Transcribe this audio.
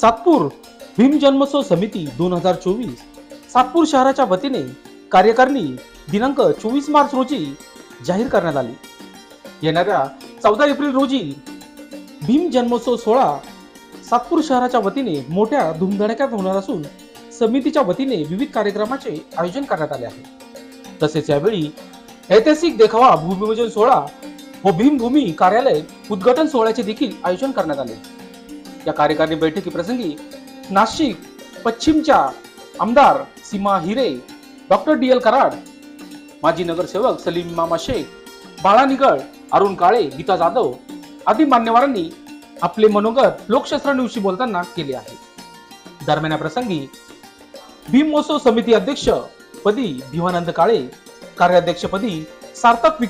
सातपूर भीम जन्मोत्सव समिती 2024 सातपूर शहराच्या वतीने कार्यकारिणी दिनांक 24 मार्च रोजी जाहीर करण्यात आली। येणाऱ्या 14 एप्रिल रोजी भीम जन्मोत्सव सोहळा सातपूर शहराच्या वतीने मोठ्या धूमधडाक्यात होणार असून समितीच्या वतीने विविध कार्यक्रमाचे आयोजन करण्यात आले आहे। तसेच यावेळी ऐतिहासिक देखावा भूमिपूजन सोहळा व भीमभूमी कार्यालय उद्घाटन सोहळ्याचे देखील आयोजन करण्यात आले। या कार्यकारिणी बैठकी प्रसंगी नाशिक पश्चिमच्या आमदार सीमा हिरे, डॉक्टर DL कराड, माजी नगरसेवक सलीम मामा शेख, बाळा निगळ, अरुण काळे, गीता जाधव आदी मान्यवरांनी आपले मनोगत लोकशास्त्र न्यूजशी बोलताना केले आहे। दरम्यान या प्रसंगी भीम महोत्सव समिती अध्यक्ष पदी भिवानंद काळे, कार्याध्यक्ष पदी सार्थक विक्रम